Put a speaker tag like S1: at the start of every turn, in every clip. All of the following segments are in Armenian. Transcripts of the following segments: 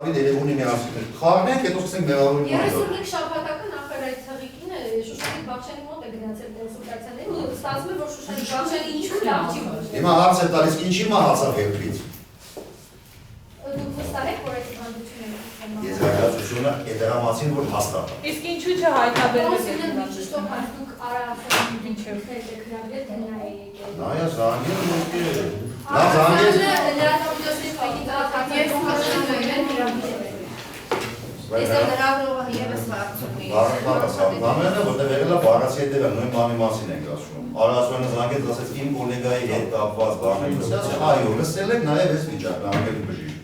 S1: Երևանի միասին խաղնենք, հետո սկսենք մեղավորում
S2: անելը։ 35 շաբաթական նախար այդ թղիկին Շուշանիկ Բաղչյանի մոտ է գնացել կոնսուլտացիաների ու ստացվում է, որ Շուշանիկ Բաղչյանի ինչու լավ չի ոչ։
S1: Հիմա հարց է տալիս ինչի մահացավ երկրից։
S2: Դուք վստահ եք, որ այդ հանդիպությունները
S1: Եզրակացությունը դրա մասին որ հաստատ է։
S3: Իսկ ինչու չհայտնաբերվեց
S2: այդ ճիշտով դուք արարացան ինչու գրավել թե նա է եկել։
S1: Նայա զանգել եկել։ Նա զանգել
S4: Ես լրագրողը եւս վարչությունի։
S1: Բարակացանը, որտեղ եղել է բառացի հետևը նույն բանի մասին ենք ասում։ Արարածյանը զանգեց, ասեց իմ գոլեգայի հետ կապված բաներ, ասեցի, այո, լսել եք, նաև այս վիճակն անգելի բժիշկ։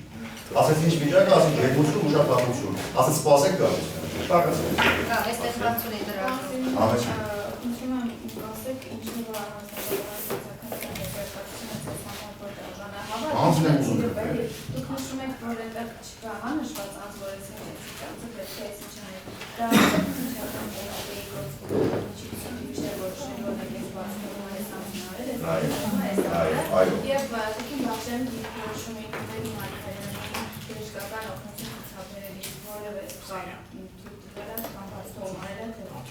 S1: Ասեց ինչ վիճակը, ասեց ջերմություն, ուշադրություն։ Ասեց սպասեք գալիս։ Շարքացեք։
S4: Դա այստեղ վարչությունի լրագրողը։
S1: Ամեն
S5: Ինչու՞ եմ ասեք, ինչու՞
S1: Անձն եմ ուզում գրել։
S5: Դուք նշում եք, որ այդտեղ չկա նշված անձնորեցին էթիկա, պետք է այսի չնայեք։ Դա ինչական դեպի գործունեություն չէ, որ շնորհակալ վաստակում այս ամսնարել
S1: Այո։
S5: Եվ Տիկին Բաղչյանը դիրքորոշում եք դեպի մարգարեների բժշկական օգնություն ցուցաբերել որևէ բան թույլտվելը կամ բացթողմանելը թե ոչ։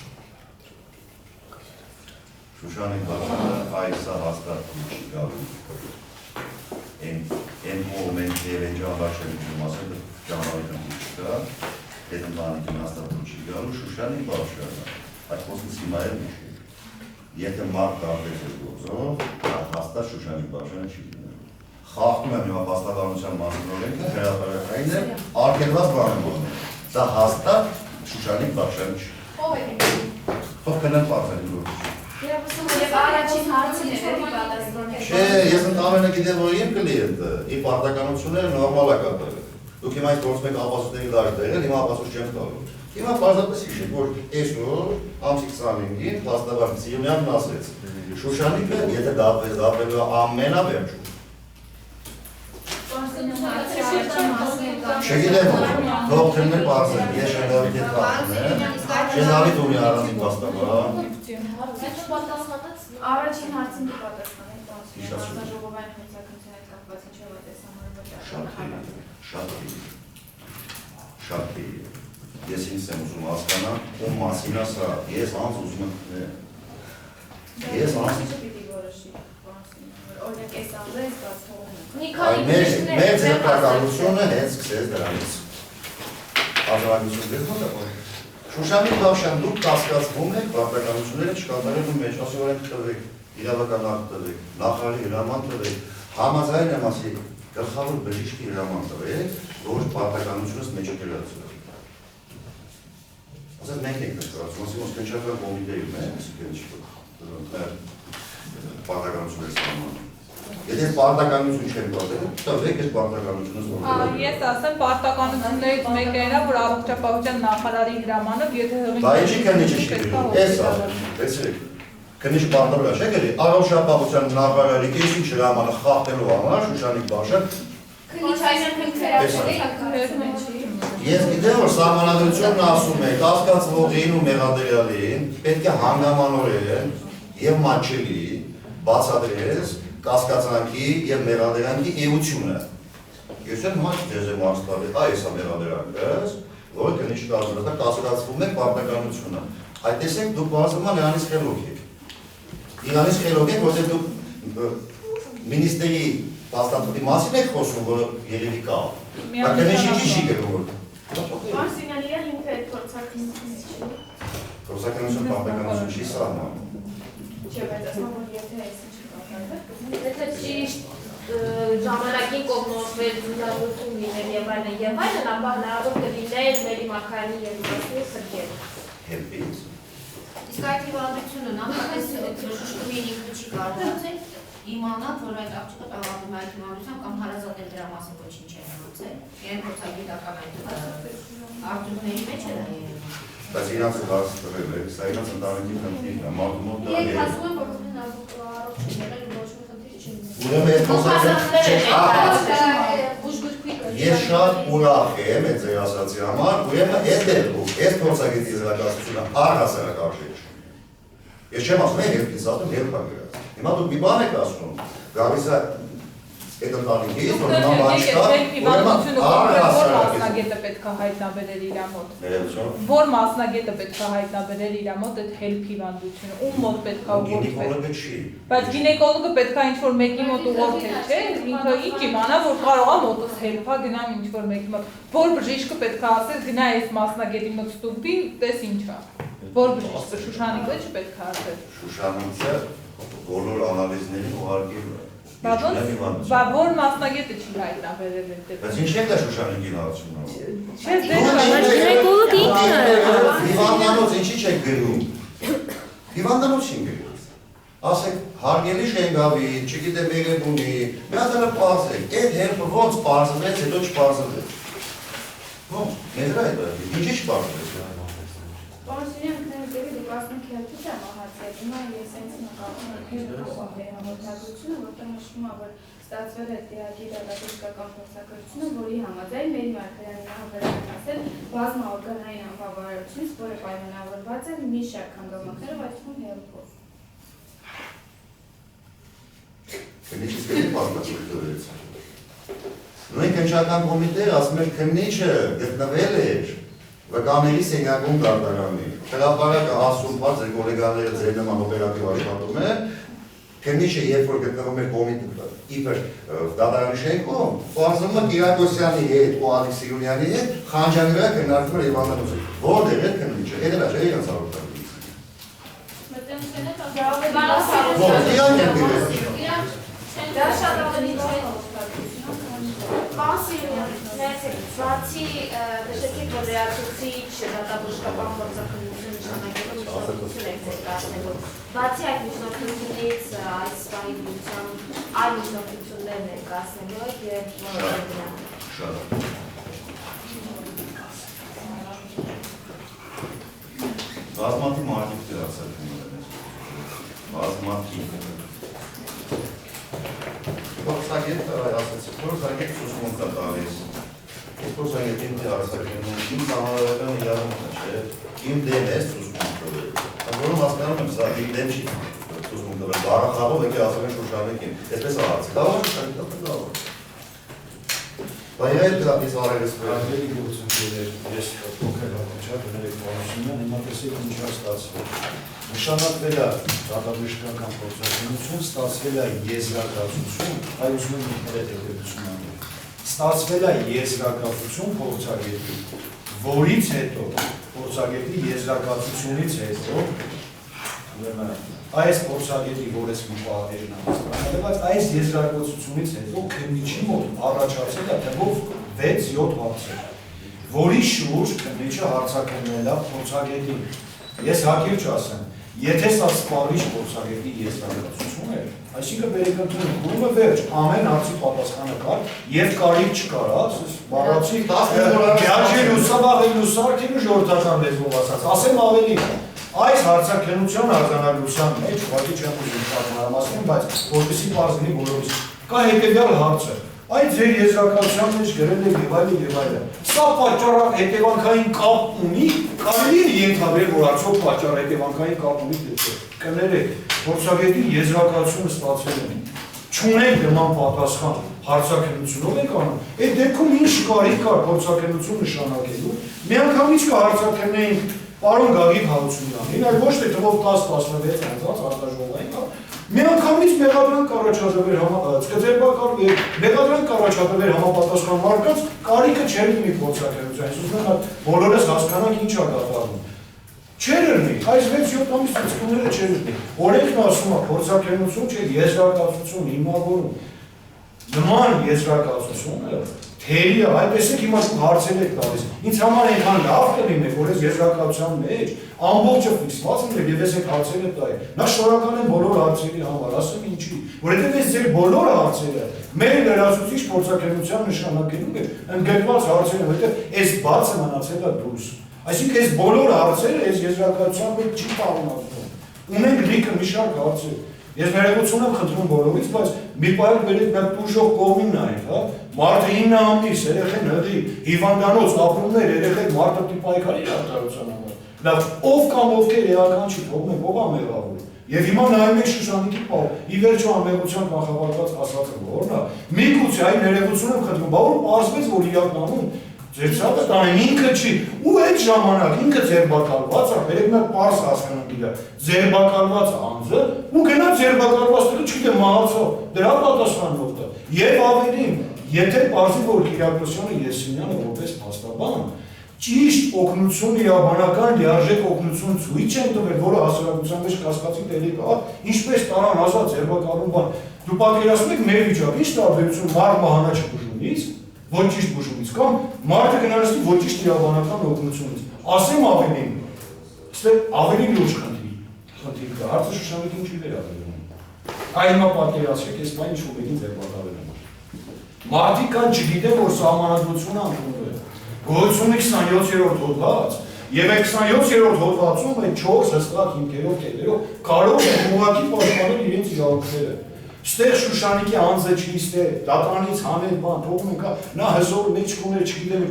S1: Շուշանիկ Բաղչյանը այս հաստատ չի գալու։ Այն մոմենտ եւ այն ճանաչելու մասը ճանաչելու չկա, այդ ընտանիքին հաստատում չի գալու Շուշանիկ Բաղչյանը, այդ խոսքից հիմա էլ մի չի։ Եթե մարդ կարդես է գործով, հաստատ Շուշանիկ Բաղչյանը չի լինելու։ Խախտում եմ հիմա վաստակառնության մասին օրենքը, հրապարակային է, արգելված բան եմ որն է։ Դա հաստատ Շուշանիկ Բաղչյանը չի։
S2: Ո՞վ է։
S1: Թող կնեն պարզելու գործը։
S5: Եվ առաջին հարցին է դեպի պատասխանը։
S1: Չէ, ես ընդամենը գիտեմ, որ իմ կլիենտը, իր պարտականությունները նորմալ է կատարել։ Դուք հիմա այս գործում եք ապացույցների դարի դերել, հիմա ապացույց չեմ տալու։ Հիմա պարզապես հիշեք, որ այսօր ամսի 25-ին փաստաբան Սիրունյանն ասեց. Շուշանիկը, եթե դատվելու է ամենավերջում։ Չգիտեմ, թող թելներ պարզել, ես Շենգավիթ հետ պատում եմ, Շենգավիթ ունի առանձին պաստաբան։
S5: Առաջին հարցին դու պատասխանեք, ժողովային հանրակցության հետ կապված ինչով է տեսամորը
S1: Շատ ես ինձ եմ ուզում հասկանալ, ում մասին է սա, ես անց ուզում եմ ես անց
S5: պիտի որոշի օրինակ այս ամբը այս բաց թողում
S1: մեր ձեռնարկությունը հենց սկսեց դրանից ազնվագություն դες մոտակով Շուշանիկ Բաղչյան դուք կասկածվում եք պարտականությունները չկատարելու մեջ, ասի որ ենք տվեք, իրավական ակտ տվեք, նախարարի հրաման տվեք, համաձայն եմ ասի գլխավոր բժիշկի հրաման տվեք, որ պարտականությունս մեջ կերացվեք։ Ասած մենք ենք նշկրացում, ասի ոնց կնչական կոմիտեում է, պարտականությունները ստանում։ Եթե պարտականություն չեն կատարել, տվեք այս պարտականությունս որտեղ։
S3: Ես ասեմ պարտականություններից մեկը era, որ առողջապահության նախարարի հրամանով, եթե
S1: Դա ինչի քննիչի չի գրում, էս է, տեսեք, քննիչ պարտավորը չէ գրի, առողջապահության նախարարի ինչ հրամանը խախտելու համար Շուշանիկ Բաղչյան
S2: Քննիչ այսինքն քրեացել
S1: Ես գիտեմ, որ սահմանադրությունն ասում է, կասկածվողին ու մեղադրյալին պետք է հանգամանորեն եւ մատչելի բացատրես կասկածանքի եւ մեղադրանքի էությունը։ Ես եմ մաչ ձեզ եմ ասել, այս է մեղադրանքս, որը քննիչ կազմելը կասկածվում է պարտականությունը։ Այդ տեսեք դուք բարձրացնում նրանից խելոք եք։ Իրանից խելոք եք, որտեղ դուք մինիստրի պաստատուտի մասին եք խոսում, որը երևի կա։ Բայց քննիչի չի գրում։
S5: Մարսինյանի հիմքը այդ փորձակնությունից չի։
S1: Փորձակնություն պարտականություն չի սահմանում։
S5: Չէ, բայց ասում որ եթե այսինչ կատարվի,
S2: Եթե ճիշտ ժամանակին կողմնորոշվել զուգահեռություն լինել եւ այլն, ապա հնարավոր կլիներ Մերի Մարգարյանի եւ Մասնի սրկել։
S1: Հերբից։
S4: Իսկ այդ հիվանդությունը նախապես շշկումին ինքը չի կարողացել իմանալ, որ այդ աղջիկը տաղանդում է այդ հիվանդությամբ կամ հարազատել դրա մասին ոչինչ է մնացել։ Իրեն փորձագիտական այդ արդյունքների մեջ է դա երևում։
S1: Բայց իրանց հարց տվել է, սա իրանց ընտանիքի խնդիրն է, մարդու մոտ դա
S2: Ես
S1: է։
S2: ասում եմ, որ առողջ եղել ոչ մի խնդիր չի։
S1: Ուրեմն այդ Ես շատ ուրախ եմ այդ ձեր ասացի համար, ուրեմն այդ դեպքում, այդ փորձագետի զարգացությունը առհասարակ արժեք չի։ Ես չեմ ասում, երբ կիսատում, երբ հանգրած։ Հիմա դուք մի բան եք ասում, գալիս է այդ ընտանիքից, որ
S3: Դուք
S1: նման բան չկա,
S3: հիվանդությունը որ մասնագետը պետք է հայտնաբերել իր մոտ։ Որ մասնագետը պետք է հայտնաբերել իր մոտ այդ help հիվանդությունը, ում մոտ պետք է
S1: գինեկոլոգը չի։
S3: Բայց գինեկոլոգը պետք է ինչ-որ մեկի մոտ ուղղորդել, չէ՞, ինքը ինչ իմանա, որ կարող է մոտս help-ա գնամ ինչ-որ մեկի մոտ։ Որ բժիշկը պետք է ասել, գնա այս մասնագետի մոտ ստուգվի, տես ինչ է։ Որ բժիշկը Շուշանիկը չպետք է ասել։
S1: Շուշանիկը բոլոր անալիզներին ուղարկել է։
S3: Բա որ մասնագետը չի հայտնաբերել այդ։
S1: Բայց ինչ է դա Շուշանիկին հարցնում։
S3: Չէ,
S2: Գինեկոլոգը ինքն է։
S1: Հիվանդանոց ինչի՞ չեք գրում։ Հիվանդանոց չի գրում։ Ասեք, հարգելի Շենգավի, չգիտեմ Երևանի, մի հատ էլ պարզեք, այդ հերբը ոնց պարզվեց, հետո չպարզվեց։ Ո՞նց, մեզ այդ է, ինչի՞ չպարզվեց։
S5: Պարզունյան քննարկելի դուք ասում եք հերթից եմ ահացել, հիմա ես այնց նկատում եմ հերթով համոզակությունը, որտեղ նշվում է, որ ստացվել է դիագի դատաբժշկական փորձակրությունը, որի համաձայն Մերի Մարգարյանի հավելական ասել բազմաօրգանային անբավարարությունից, որը պայմանավորված է մի շարք հանգամանքներով, այդ թվում հերթով։
S1: Քննիչից կետի պարզնացուր դրեց։ Նույն կնչական կոմիտեը ասում էր քննիչը գտնվել էր վկաների սենյակում դատարանի։ Հրապարակը հասունված է գոլեգաները ձեր նման օպերատիվ աշխատում է, քննիչը երբ որ գտնվում է կոմիտե իբր դատարանի շենքում, պարզվում է Կիրակոսյանի հետ ու Ալեքս Սիրունյանի հետ խանջանի վրա քննարկվում է հիվանդանոցը։ Որտեղ է քննիչը, հետևա չէ իրենց հարուցակի։
S2: Դա շատ ավելի չէ։ Բացի նշեցիք, որ լրացուցիչ դատաբժշկական փորձակնություն նշանակելու միջնորդություն եք ներկայացնելու։ Բացի այդ միջնորդությունից այս պահի դրությամբ այլ միջնորդություններ ներկայացնելու եք եւ դրանք։
S1: Շատ։ Բազմաթիվ մարդիկ դրացակում են։ Բազմաթիվ։ Փորձագետ ասեցի, փորձագետ ցուցմունք է տալիս։ Փորձագետին դարձակում իմ համարական իրավունքն է, չէ՞։ Իմ դեմ է ցուցմունքը։ Որում հասկանում եմ, սա իմ դեմ չի ցուցմունքը, բարախաղով եկի ասում են Շուշանիկին։ Այսպես արած, կարող է Շուշանիկը կարող։ Բայց այդ դրապից արելս
S6: Արգելի գործընկերներ, ես փոքր հատուճա դնել եք պարուսինյան, հիմա տեսեք ինչ է ստացվել։ Նշանակվել է դատաբժշկական փորձակնություն, ստացվել է եզրակացություն, այ ուզում եմ ինքներդ հետևություն անել։ Ստացվել է եզրակացություն փորձագետի, որից հետո փորձագետի եզրակացությունից հետո այս փորձագետի, որ ես մի պատերին համստանալ, բայց այս եզրակացությունից հետո քննիչի մոտ առաջացել է թվով 6-7 հարցեր, որի շուրջ քննիչը հարցաքննել է փորձագետին։ Ես հակիրճ ասեմ, եթե սա սպառիչ փորձագետի եզրակացություն է, այսինքն վերեկնդրում գումը վերջ, ամեն հարցի պատասխանը կար եւ կարիք չկար, բառացի գարջի լուսաբաղի լուսարկինու ժողովրդական լեզվով ասած, ասեմ ավելի այս հարցաքննության արձանագրության մեջ, ուղղակի չեմ ուզում պատմասնել, բայց որպեսզի պարզվի բոլորիս, կա հետևյալ հարցը, այդ ձեր եզրակացության մեջ գրել եք եւ այլն։ Սա պատճառ հետևանքային կապ ունի, կարելի է ենթադրել, որ արդյոք պատճառ հետևանքային կապ ունի թե չէ։ Կներեք, փորձագետի եզրակացությունը ստացվել է։ Չունենք նման պատասխան հարցաքննությունով եք անում։ Այդ դեպքում ինչ կարիք կար փորձաքննություն նշանակելու։ Միանգամից կհարցաքննեինք Պարոն Գագիկ Հարությունյանին, այլ ոչ թե թվով 10-16 անձանց արտաժողովային կա, միանգամից մեղադրանք կառաջադրվեր մեղադրանք կառաջադրվեր համապատասխան մարդկանց, կարիքը չէր լինի փորձաքննության, ուզում եմ բոլորս հասկանանք ինչ է կատարվում։ Չէր լինի, այս 6-7 ամիս ցուցումները չէր լինի։ Օրենքն ասում է փորձաքննություն չէ, եզրակացություն հիմնավորում։ Նման եզրակացությունը թերի է, այ տեսեք հիմա հարցեր եք տալիս։ Ինձ համար այնքան լավ կլիներ, որ այս եզրակացության մեջ ամբողջը ֆիքսված լիներ եւ ես այդ հարցերը տայի։ Նա շնորհակալ եմ բոլոր հարցերի համար, ասեմ ինչի, որովհետեւ այս ձեր բոլոր հարցերը մեր լրացուցիչ փորձաքննության նշանակելու է ընդգրկված հարցերը, որովհետեւ այս բացը մնացել է դուրս։ Այսինքն այս բոլոր հարցերը այս եզրակացության մեջ չի պարունակվում։ Ունենք լիքը մի շարք հարցեր։ Ես ներողություն եմ խնդրում բոլորից, բայց մի պահ բերեք նա դուժող կողմին նայեք, հա։ Մարդը 9 ամիս, երեխեն հղի, հիվանդանոց ապրումներ, երեխեք մարդը պայքարի արտարության համար։ Լավ, ով կամ ովքեր էական չի թողնում, ով է մեղավոր։ Եվ հիմա նայում եք Շուշանիկի պահ, ի վերջո անմեղության կանխավարկված ասածը որն է, միգուցե այն ներողություն եմ խնդրում, բա որ պարզվեց, որ իրականում ձեր ցավը տան ինքը չի, ու այդ ժամանակ ինքը ձերբակալված է, բերեք նա պարզ հասկանանք իրա, ձերբակալված անձը, ու գնա ձերբակալվածները չգիտեմ մահացավ, դրա պատասխանով դա։ Եվ ավելին, եթե պարզի, որ Կիրակոսյանը Եսիմյանը որպես փաստաբան ճիշտ օգնություն իրավաբանական լիարժեք օգնություն ցույց են տվել, որը հասարակության մեջ կասկածի տերիկ է, ինչպես տարան ազատ ձերբակալում բան։ Դու պատկերացնում եք մեր վիճակը, ինչ տարբերություն մարդ մահանաչ բուժումից, ոչ ճիշտ բուժումից կամ մարդը գնալստի ոչ ճիշտ իրավաբանական օգնությունից։ Ասեմ ավելին, ավելի լուրջ խնդիր կա, հարցը Շուշանիկին չի վերաբերում։ Այ հիմա պատկերացրեք, ես բան ինչ-որ մեկին ձերբակալել եմ։ Մարդիկ կան չգիտեն, որ սահմանադրությունը ընդունվել է։ Գոյությունը 27-րդ հոդված, եւ այդ 27-րդ հոդվածում այդ 4 հստակ հիմքերով կետերով կարող են ուղղակի պաշտպանել իրենց իրավունքները։ Ստեղ Շուշանիկի անձը չի ստե, դատարանից հանել բան, թողում ենք, նա հզոր մեջ կուներ, չգիտեմ,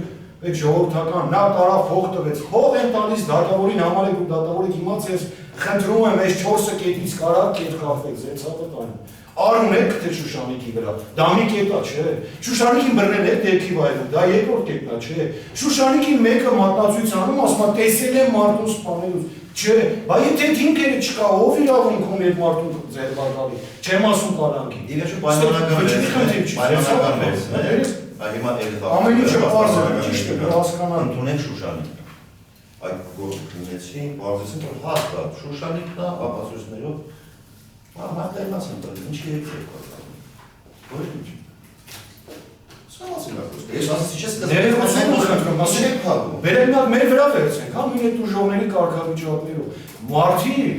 S6: այդ ժողովրդական, նա տարավ փող տվեց, փող են տալիս դատավորին համարեք ու դատավորը իմացես, խնդրում եմ այս 4 կետից կարա կետ խախտեք, ձեր ցավը տանեմ։ Արուն եք թե Շուշանիկի վրա, դա մի կետա չէ, Շուշանիկին բռնել եք դեպքի վայրում, դա երկրորդ կետա չէ, Շուշանիկին մեկը մատնացույց անում, ասում է տեսել եմ մարդուն սպանելուց, չէ, բա եթե թինքերը չկա, ով իրավունք ունի այդ մարդուն ձերբակալի, չեմ ասում կալանքի։
S1: Իրեշու պայմանական վերցնել, հիմա
S6: ամեն ինչը պարզ է, ճիշտ է, հասկանան
S1: ընդունենք Շուշանիկը։ Այդ գործունեցին, պարզեցին, որ հաստատ Շուշանիկն է, ապացույցներով մարդերնաց են տրել, ինչ երկրեք կործանում, ոչ ինչ։ Սանասին ակոստ, ես ասացի չես կզգում, վերելնակ մեր վրա վերցենք, համ ինետ ուժողների կարգավիճակներով, մարդիկ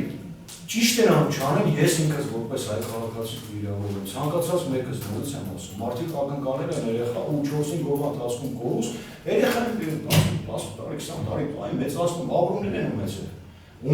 S1: ճիշտ են անում չանեն, ես ինքս որպես հայ քաղաքացի վիրավորում եմ, ցանկացած մեկս դուրս եմ ասում, մարդիկ ակնկալել են երեխա ու 4-5 օրվա ընթացքում կորուս, երեխան 10 տարի, 20 տարի, այն մեծացնում, ապրումներ են ունեցել,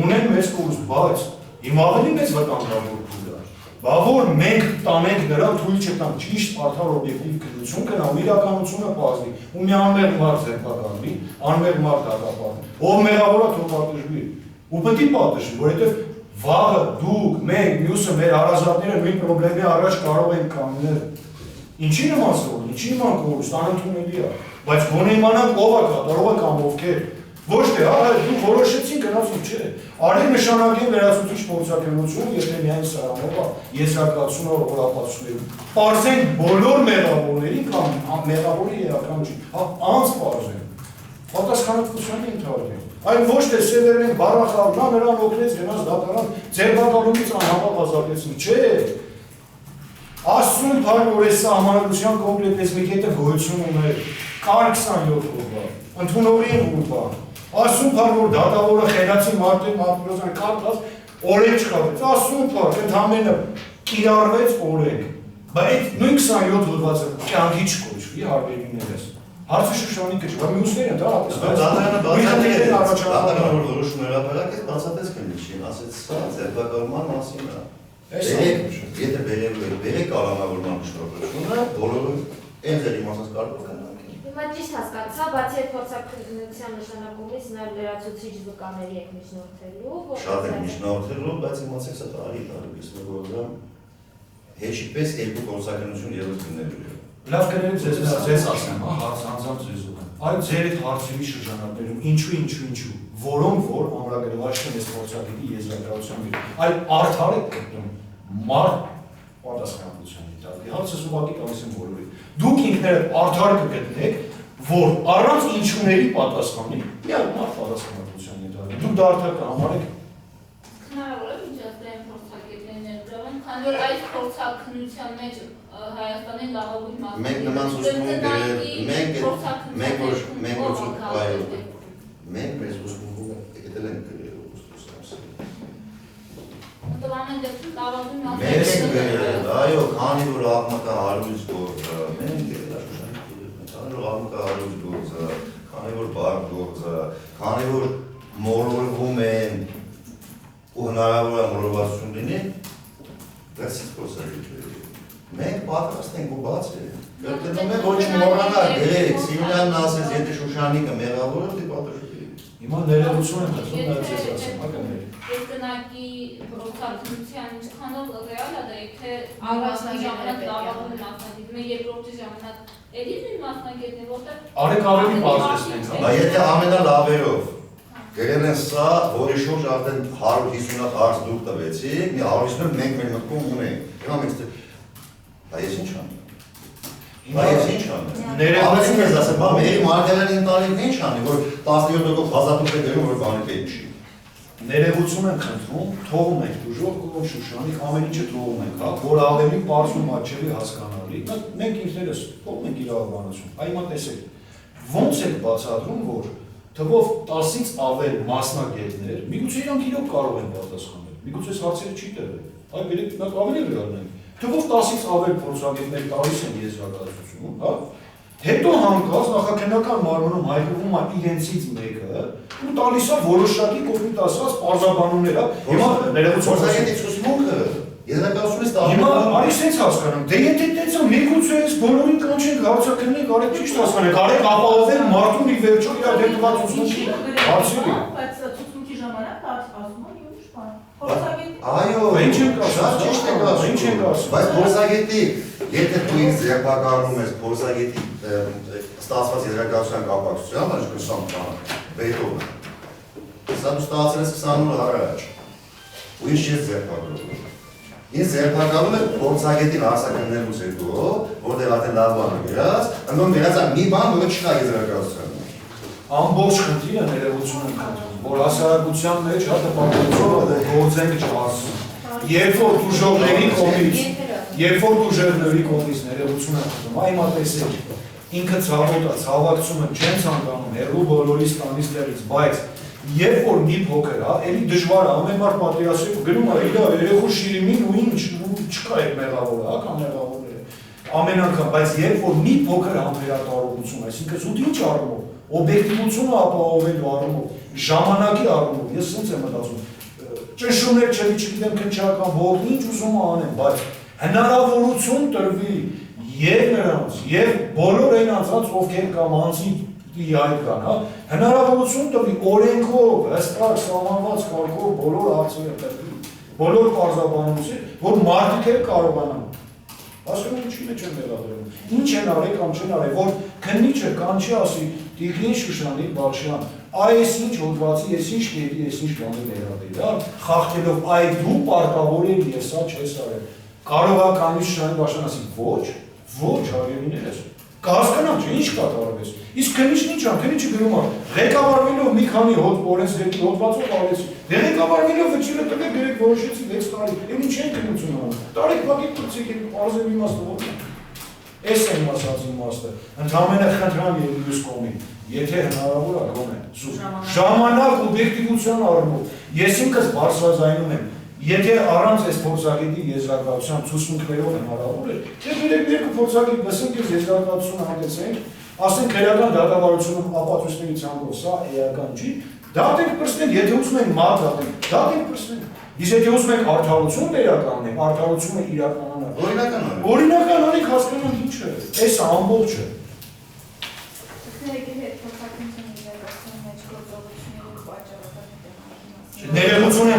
S1: ունեն մեծ կորուս, բայց իմ ավելի մեծ վտանգավոր փուլ է, բա որ մենք տանենք նրան թույլ չտանք ճիշտ արդար օբյեկտիվ քննություն կնա ու իրականությունը պարզվի, ու մի անմեղ մարդ ձերբակալվի, անմեղ մարդ դատապարտվի, ով մեղավոր է թող պատժվի, ու պետք է պատժվի, որովհետև վաղը դուք, մենք, մյուսը մեր հարազատները նույն պրոբլեմի առաջ կարող ենք կանգնել։ Ինչի նման սովոր, ինչի նման կորուստ, անընդունելի է, բայց գոնե իմանանք ով է կատարողը կամ ովքեր։ Ոչ թե, դու որոշեցին գնացում չէ, արի նշանակեն լրացուցիչ փորձաքննություն, եթե միայն սրանով է, եզրակացությունով որ ապացուցներում, պարզենք բոլոր մեղավորներին կամ մեղավորի երական չի, անց պարզենք, պատասխանատվության ենթարկենք, այլ ոչ թե սևերեն բարախավ, նա նրան օգնեց գնաց դատարան, ձերբակալումից անհավատ ազատեցին, չէ, ասում փառ որ այս սահմանադրության կոմպլետ այս մի կետը գոյություն ուներ, կար 27 օրվա, ընդունորի են ուրբան, ասում փառ որ դատավորը խելացի մարդրոզան կարտած օրենք չկավեց, ասում փառ, ընդամենը կիրառվեց օրենք, բայց նույն 27 հոդվածը կյանքի չկոչվի հարբերիներս, հարցը Շուշանիկը չէ, բայց մյուսները դա դատարանը որոշում հրապարակ է, բացատես քննիչին, ասեց սա ձերբակալման մասին է, եթե բերեք կալանավորման մշտակությունը, բոլորը են ձեր իմացած կարող կնանք։
S2: Հիմա ճիշտ հասկացա, բացի այդ փորձաքննության նշանակումից նաև լրացուցիչ վկաների եք միջնորդելու,
S1: շատ են միջնորդելու, բայց իմացեք սա տարի ես նորոգրամ հեչի պես երկու փորձաքննություն ևս գնելու է։
S6: Լավ կներեք ձեզ ասեմ, հարց անձամբ ձեզ ուղղեմ։ Այլ ձեր այդ հարցերի շրջանակներում ինչու, որոնք որ ամրագրված չեն այս փորձագետի եզրակացության մեջ, այլ արդար եք գտնում մարդ պատասխանատվության դեպքում։ Հարցը ուղղակի տալիս եմ բոլորին։ Դուք ինքներդ արդար կգտնեք, որ առանց ինչուների պատասխանի, միակ մարդ պատասխանատվության դեպքում։ Դուք դա արդար կհամարեք։
S7: Հնարավոր է միջազգային փորձագետներ ներգրավեն, քանի որ այս փորձաքննության մեջ Հայաստանի լավագույն մասը։
S1: Մենք նման ուսում մենք մեզ ուսումով եկել ենք գրել
S7: Տվանեն դեպքում լավագույն մասը։
S1: Մենք այո, քանի որ աղմկա հարույց գործը, մենք քանի որ աղմկա հարույց գործը, քանի որ բարդ գործը, քանի որ մոլորվում են ու հնարավոր է մոլորվածություն լինի, դրսից խոսալիք մենք պատրաստ ենք ու բաց ենք, կրտնում ենք ոչ մորանալ, գրեք, Սիմյանն ասեց, եթե Շուշանիկը մեղավոր է, պատժվի։
S6: Հիմա ներողություն եմ խնդրում, նա ձեզ ասեմ, ակամերի։
S7: Կրկնակի փորձառության ինչքանով ռեալ է դա, եթե առաջին ժամանակ լավագույն մասնագետն է, երկրորդի ժամանակ էլի նույն մասնագետն է, որտեղ
S6: Արեք ավելի բարձրացնենք,
S1: Բայց եթե ամենալավերով գրել են սա, որի շուրջ արդեն 150 հարց դուք տվեցիք, մի 150-ը մենք մեր մտքում ունենք։ Հիմա մենք այս ինչ անի։ Բայց ինչ անի։ Ներողություն ես ասեմ, բա մեր Մարգարյանի ընտանիքն ինչ անի, որ 17% հազատուկ է դերում, որ բանի պետք չի։
S6: Ներողություն եմ խնդրում, թողում ենք դուժով կողմ Շուշանիկ, ամեն ինչը թողում ենք, հա, որ ավելի բարձր ու մատչելի հասկանալի։ Մենք ինքներս թողում ենք իրավաբանություն։ Այմա տեսեք, ոնց եք բացատրում, որ թվով 10-ից ավել մասնագետներ, միգուցե իրանք իրոք կարող են պատասխանել, միգուցե հարցերը չի տրվել, այ մենք ավելի ռեալ ենք։ Թվով 10-ից ավել փորձագետներ տալիս են եզրակացություն, հա, հետո հանկարծ նախաքննական մարմնում հայտնվում է իրենցից մեկը ու տալիս է որոշակի կողմից ասած պարզաբանումներ, հա։ Հիմա ներողություն
S1: Փորձագետի ցուցմունքը եզրակացությունից
S6: Հիմա արի սենց հասկանում, դե եթե տեցա միգուցե այս բոլորին կանչենք հարցակնենք, արեք ճիշտ հասկանենք, արեք ապահովել մարդուն ի վերջո իր դեպքված ուսուցմունքի հարցերի։
S3: Բայց ցուցմունքի ժամանակ ասում են ուրիշ բան։ Փորձագետի
S1: Այո,
S6: Ինչ ենք ասում,
S1: ճիշտ եք ասում,
S6: ինչ ենք ասում։
S1: Բայց փորձագետի, եթե դու ինձ ձերբակալում ես փորձագետի ստացված եզրակացության կապակցությամբ, այսինքն 20 բան, վետով։ Սա դու ստացել ես 20 օր առաջ։ Ու ինչ ես ձերբակալում։ Ինձ ձերբակալում է փորձագետին հարցակնելուց հետո, որտեղ արդեն լավ բան գրած, ընդդեմ գրած է մի բան, որը չկա եզրակացության։
S6: Ամբողջ խնդիրը ներողություն եմ խնդրում, որ հասարակության մեջ հա տպավորությունով գործենք չարսում։ Երբ որ դուժողների կողմից ներողություն եմ խնդրում, այմա տեսեք, ինքը ցավոտ է, ցավակցումը չեն ցանկանում հեռու բոլորից տանից տեղից, բայց երբ որ մի փոքր է, էլի դժվար է, ամեն մարդ պատկերացրեք գնում է իր երեխու շիրիմին ու ինչ չկա այդ մեղավորը, հա, կամ մեղավորները։ Ամեն անգամ, բայց երբ որ մի փոքր համբերատարողություն, այսինքն զուտ ինչ առումով, օբյեկտիվությունը ապահովելու առումով, ժամանակի առումով, ես սենց եմ մտածում, ճնշումներ չելի չգիտեմ քնչական ողջ ինչ ուզում անեմ, բայց հնարավորություն տրվի եւ նրանց, եւ բոլոր այն անձանց, ովքեր կամ անձի այդ կան, հա, հնարավորություն տվի օրենքով, հստակ սահմանված կարգով բոլոր հարցերը տրվի, բոլոր պարզաբանությունները, որ մարդիկ կարողանան։ Ասում ինչի մեջ են մեղադրում, ինչ են արել կամ չեն արել, որ քննիչը կանչի ասի Տիգրին Շուշանիկ Բաղդասարյան, այս ինչ հոդվածի, ես ինչ կետի, ես ինչ բանի մեղադրել, հա, խախտելով այդ դու պարտավոր ես, ես սա չես արել։ Կարող է Տիգրին Շուշանիկ Բաղդասարյան ասի ոչ, հարևիններս, կհասկանամ չէ, ինչ կատարվեց։ Իսկ քննիչն ինչ ան, քննիչը գրում է, ղեկավարվելով մի քանի օրենսգրքի հոդվածով արեցի, ղեկավարվելով վճիռը տվեք գրեք որոշեցի 6 տարի, եւ ինչ են քննություն անում։ Տարեք փակեք ծիք արզել իմաստը ո՞ր։ Էս է իմաստած իմաստը։ Ընդհանրապես խնդրամ եւ մյուս կողմին, եթե հնարավոր է գոնե ժամանակ օբյեկտիվության առումով, ես ինքս բարձրաձայնում եմ, եթե առանց այս փորձագետի եզրակացության ցուցմունքներով հնարավոր է, թե դերեք երկու փորձագետ լսենք այս եզրակացությունը հանդեսենք, ասենք քրեական դատավարությունում ապացույցների ցանկով սա էական չի, դատենք պրսնենք, եթե ուզում ենք մատ դատենք պրսնենք։ Իսկ եթե ուզում ենք արդարություն իրականանենք, արդարությունը իրականանանք։ Օրինական անենք հասկանանք ինչ է, այս ամբողջը։ Ներողություն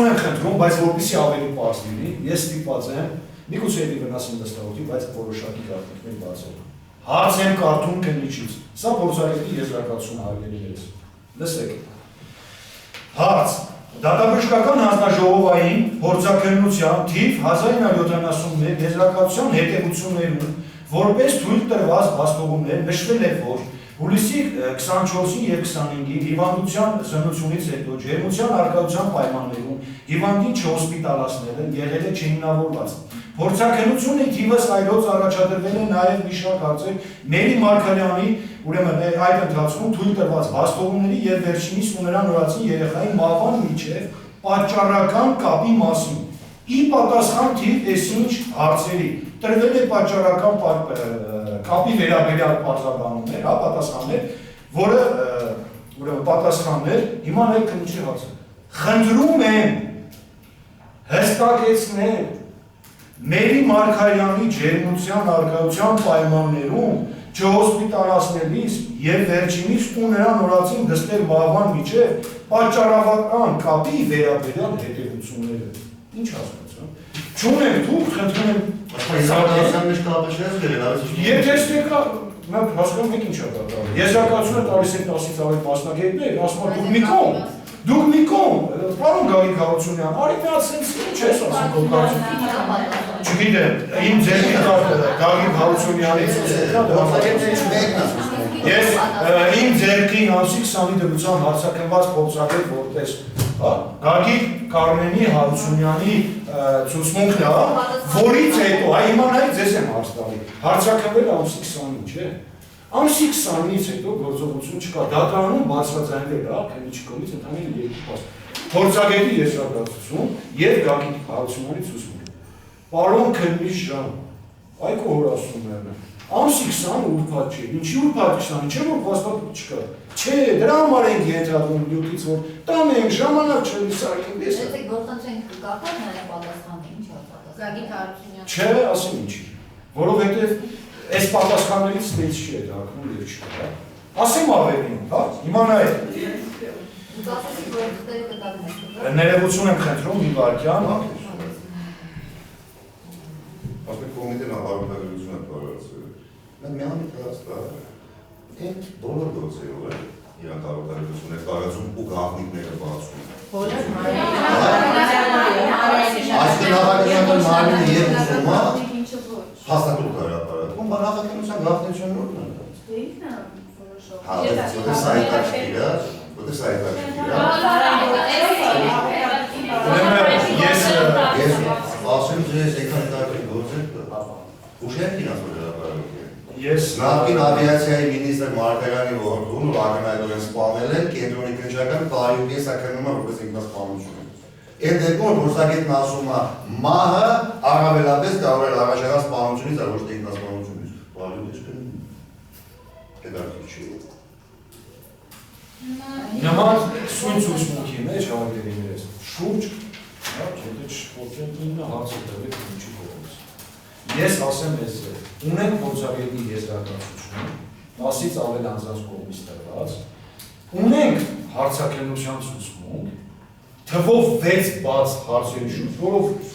S6: եմ խնդրում, բայց որպեսզի ավելի պարզ լինի, ես ստիպված եմ, միգուցե էլի վնասեմ վստահoti, բայց որոշակի կարծիքներ բացել։ Հարց եմ կարդում քննիչից։ Սա փորձագետի եզրակացությունը հարգելիներս։ Լսեք։ Հարց. Դատաբժշկական հանձնաժողովային փորձաքննության թիվ 1971 եզրակացության հետևություններում որպես թույլ տրված բաստողումներ նշվել է, որ հուլիսի 24-ին եւ 25-ի հիվանդության զննությունից հետո ջերմության արկայության պայմաններում հիվանդին չհոսպիտալացնելը եղել է չհիմնավորված։ Փորձաքննությունը թիվս այլոց առաջադրվել է նաև մի շարք հարցեր Մերի Մարգարյանի, ուրեմն այդ ընթացքում թույլ տրված բաստողումների եւ վերջինիս ու նրա նորածին երեխայի մահվան միջև պատճառական կապի մասին։ Ի պատասխան թիվ այսինչ հարցերի տրվել է պատճառական կապի վերաբերյալ պարզաբանումներ, հա, պատասխաններ, որը ուրեմն պատասխաններ, հիմա նայեք քննիչի հարցը։ Խնդրում եմ հստակեցնել Մերի Մարգարյանի ջերմության արկայության պայմաններում չհոսպիտալացնելիս եւ վերջինիս ու նրա նորացին դստեր վաղվան միջև պատճառավական կապի վերաբերյալ հետևությունները։ Ինչ հասկացա։ Չունեմ դուք խնդրում եմ Եթե ստեկա մենք հասկանում եք ինչ է կատարվում։ Եզրակացությունը տալիս են 10-ից ավելի մասնագետներ, ասում են դուք մի կողմ, պարոն Գագիկ Հարությունյան, արի մի հատ սենց ինչ ես ասում կողքացում։ Չգիտեմ, իմ ձերքի Գագիկ Հարությունյանից ես իմ ձերքին ամսի 20-ի դրության հարցակնված փորձագետ որպես Գագիկ Կարմենի Հարությունյանի ցուցմունքն է, որից հետո, իմանալի ձեզ եմ հարց տալի, հարցակնվել ամսի 20-ին, չէ։ Ամսի 20-ից հետո գործողություն չկա, դատարանում բարձրաձայնել է, քննիչի կողմից ընդհանրապես երկու փաստ։ Փորձագետի եզրակացություն եւ Գագիկ Հարությունյանի ցուցմունք։ Պարոն քննիչ ջան, այգու հորասումներն են։ Ամսի 20-ը ուրբաթ չէ, ինչի ուրբաթ 20-ին, չէ որ փաստաթուղթ չկա։ Չէ, դրա համար ենք ենթադրում նյութից, որ տանենք ժամանակ չլի սարքին դեսը։
S4: Եթե գործընթացը կկապած նաև պատասխանը ինչ է պատասխանը։ Գագիկ Հարությունյան։
S6: Չէ, ասեմ ինչի։ Որովհետև այս պատասխաններից դից չի է դակնում եւ չկա։ Ասեմ ավելին, հա, իմանայեք։
S4: Դուք ասացիք, որ դուք կտակում եք։
S6: Ներողություն եմ խնդրում մի վարքյան, հա։
S1: Ասենք կոմիտեն հարաբերություն է տարածել։ Մենք մի ամիտ հաստա այդ բոլոր գործերով է իրանք հարաբերություն է տարածում ու գաղտնիքները բացում։ Այսինքն նախագծական մարմինը եւ ուսումը հաստատում կարապարակում, բայց նախագծության գաղտնիությունն ո՞րն է։
S5: Ինքն է որոշող։
S1: Հա, դա սայտակիրը, դա սայտակիրը։
S6: Ես
S1: ասեմ ձեզ եկան դակի գործեր ուշերքին ասում հրապարակում։
S6: Ես
S1: Նախկին ավիացիայի մինիստրը Մարգարյանի որդուն ու ակնհայտորեն սպանել են կենտրոնի քննչական տարիուկի սակրնում է որպես ինքնասպանություն։ Այդ դեպքում փորձագետն ասում է մահը առավելապես կարող է առաջանալ սպանությունից, այլ ոչ թե ինքնասպանությունից։ Բարի դեպքում հետաքրքիր չի։
S6: նման սույն ցուցմունքի մեջ հավաքելիներս շուրջ, հա, եթե չփոխեն ինը հարց է տվել ինչի կողմից։ Ես ասեմ ես ունենք փորձագետի եզրակացություն, 10-ից ավել անձանց կողմից տրված, ունենք հարցաքննության ցուցմունք, թվով 6 բաց հարցերի շուրջ,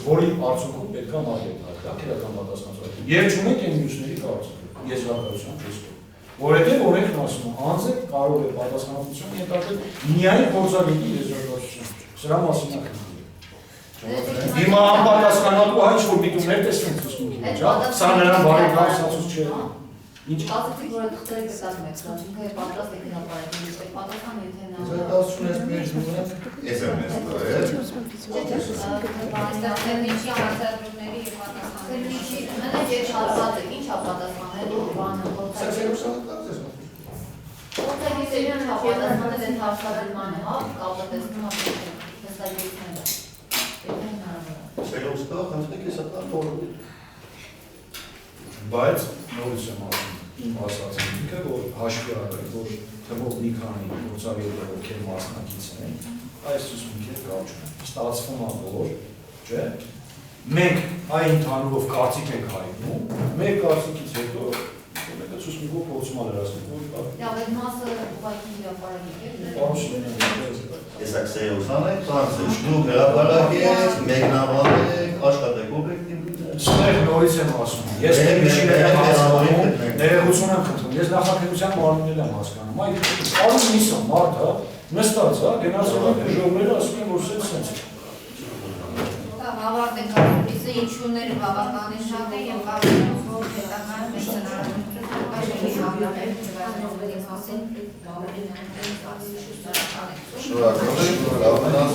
S6: որի արդյունքում պետք է մարտահրավեր, քրական պատասխանատվություն։ Եվ չունենք այն մյուսների կարծիքը, եզրակացության տեսքով։ Որովհետև օրենքն ասում է, անձը կարող է պատասխանատվություն ենթարկել միայն փորձագետի եզրակացություն։ Սրա մասին է խնդիրը։ Հիմա անպատասխանատու այն ինչ-որ միտումներ տեսնենք ցուցմունքի մեջ, հա, սա նրան բարեկամ ստացուց չէ։ Ինչ
S4: ասացիք, որ այդ խնդիրը կստացում եք, ինքը պատրաստ եք հրապարակել, իսկ պատասխանը եթե նա
S1: Զարգացումն ես մեջ ունեմ, ես եմ ես տարել։
S4: Քննիչի հարցադրումների եւ պատասխանների։ Քննիչի մենակ եթե հարցած եք, ինչ է պատասխանել ու բանը Փորձագետի ինչ է պատասխանել այդ հարցադրմանը, հա, կապատեսնում է հստակությունները։
S1: Սերոստա, խնդրեք ես ապա փորձի։
S6: Բայց նորից եմ ասում, իմ ասած ինքը, որ հաշվի առնենք, որ թվով մի քանի փորձագետներ ովքեր մասնակից են, այս ցուցմունքերը կապ չունեն։ Ստացվում է որ, չէ՞։ Մենք այն ընդհանուրով կարծիք ենք հայտնում, մեր կարծիքից հետո մեկը ցուցմունքով փորձում է լրացնել, որ
S4: Լավ, այդ մասը ուղղակի հրապարակեք։
S1: Տեսակ սերոսան եք, ծանցը շնուկ հրապարակեք, մեկնաբանեք, աշխատեք օբյեկտիվ։
S6: Սներ նորից եմ ասում, ես տեխնիկներ եմ հասկանում, ներողություն եմ խնդրում, ես նախաքննության մարմիններ եմ հասկանում, այդ արում միսա մարդը, նստած, հա, գնացել է ժողովները ասում են, որ սենց
S4: Հավարտենք ասում, ինչուները բավականին շատ է և կարողանում որ հետակայում է ծնարանում
S1: Շնորհակալ եմ,